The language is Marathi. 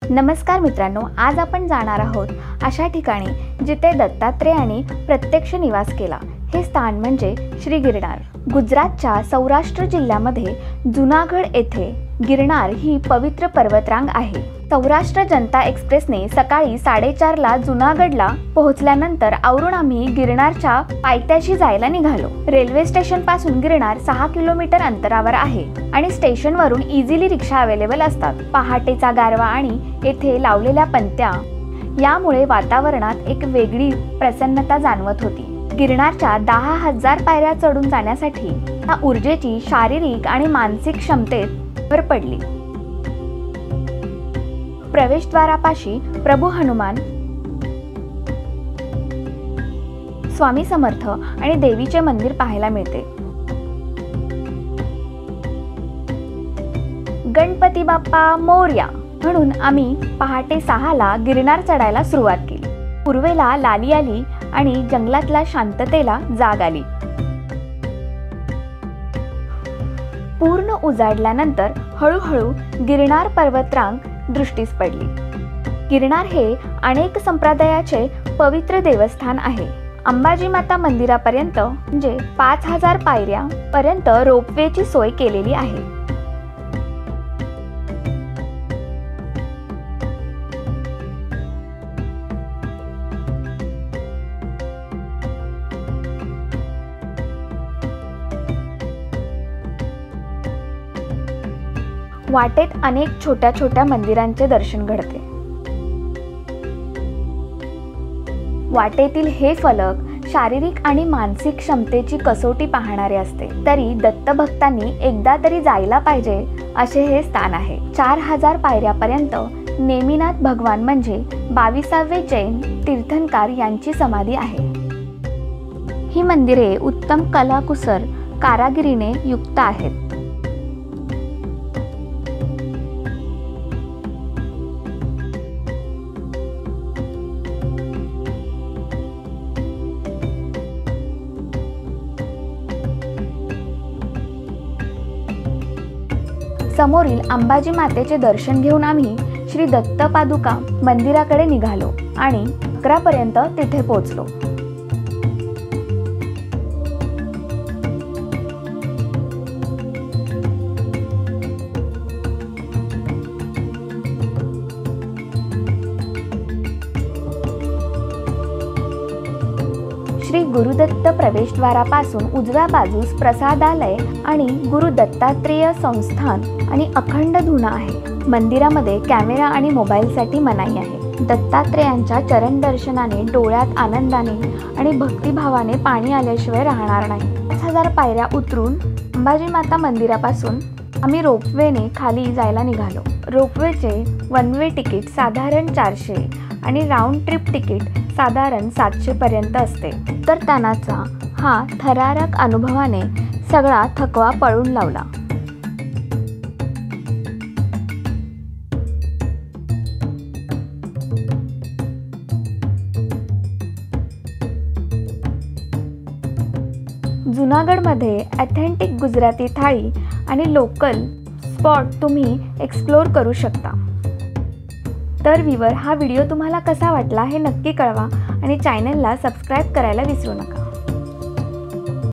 नमस्कार मित्रांनो, आज आपण जाणार आहोत अशा ठिकाणी जिथे दत्तात्रेयांनी प्रत्यक्ष निवास केला। हे स्थान म्हणजे श्री गिरनार। गुजरातच्या सौराष्ट्र जिल्ह्यामध्ये जुनागढ येथे गिरनार ही पवित्र पर्वतरांग आहे। सौराष्ट्र जनता एक्सप्रेसने सकाळी 4:30 ला जुनागढला पोहोचल्यानंतर आवरून आम्ही गिरनारच्या पायथ्याशी जायला निघालो। रेल्वे स्टेशन पासून गिरनार 6 किलोमीटर अंतरावर आहे आणि स्टेशनवरून इझिली रिक्षा अवेलेबल असतात। पहाटेचा गारवा आणि येथे लावलेल्या पंत्या यामुळे वातावरणात एक वेगळी प्रसन्नता जाणवत होती। गिरनारच्या 10,000 पायऱ्या चढून जाण्यासाठी त्या ऊर्जेची शारीरिक आणि मानसिक क्षमतेत भर पडली। प्रवेशद्वारापाशी प्रभू हनुमान, स्वामी समर्थ आणि देवीचे मंदिर पाहायला मिळते। गणपती बाप्पा मोरया म्हणून आम्ही पहाटे 6 ला गिरनार चढायला सुरुवात केली। पूर्वेला लाली आली आणि जंगलातल्या शांततेला जाग आली। पूर्ण उजाडल्यानंतर हळूहळू गिरनार पर्वतरांग दृष्टीस पडली। गिरनार हे अनेक संप्रदायाचे पवित्र देवस्थान आहे। अंबाजी माता मंदिरापर्यंत म्हणजे 5,000 पायऱ्यापर्यंत रोपवेची सोय केलेली आहे। वाटेत अनेक छोट्या छोट्या मंदिरांचे दर्शन घडते। वाटेतील हे फलक शारीरिक आणि मानसिक क्षमतेची कसोटी पाहणारे असते। तरी दत्तभक्तांनी एकदा तरी जायला पाहिजे असे हे स्थान आहे। 4,000 पायऱ्यापर्यंत नेमिनाथ भगवान म्हणजे 22वे जैन तीर्थंकर यांची समाधी आहे। ही मंदिरे उत्तम कलाकुसर कारागिरीने युक्त आहेत। समोरील अंबाजी मातेचे दर्शन घेऊन आम्ही श्री दत्तपादुका मंदिराकडे निघालो आणि 11 पर्यंत तिथे पोहोचलो। श्री गुरुदत्त प्रवेशद्वारापासून उजव्या बाजूस प्रसादालय आणि गुरु दत्तात्रेय संस्थान आणि अखंड धुना आहे। मंदिरामध्ये कॅमेरा आणि मोबाईलसाठी मनाई आहे। दत्तात्रेयांच्या चरण दर्शनाने डोळ्यात आनंदाने आणि भक्तिभावाने पाणी आल्याशिवाय राहणार नाही। 5,000 पायऱ्या उतरून अंबाजी माता मंदिरापासून आम्ही रोपवेने खाली जायला निघालो। रोपवेचे वन वे तिकीट साधारण 400 आणि राऊंड ट्रिप तिकीट साधारण 700 पर्यंत असते। तर तानाचा हा थरारक अनुभवाने सगळा थकवा पळून लावला। जुनागढमध्ये ऑथेंटिक गुजराती थाळी आणि लोकल स्पॉट तुम्ही एक्सप्लोर करू शकता। तर व्ह्यूअर, हा व्हिडिओ तुम्हाला कसा वाटला हे नक्की कळवा आणि चॅनलला सबस्क्राईब करायला विसरू नका।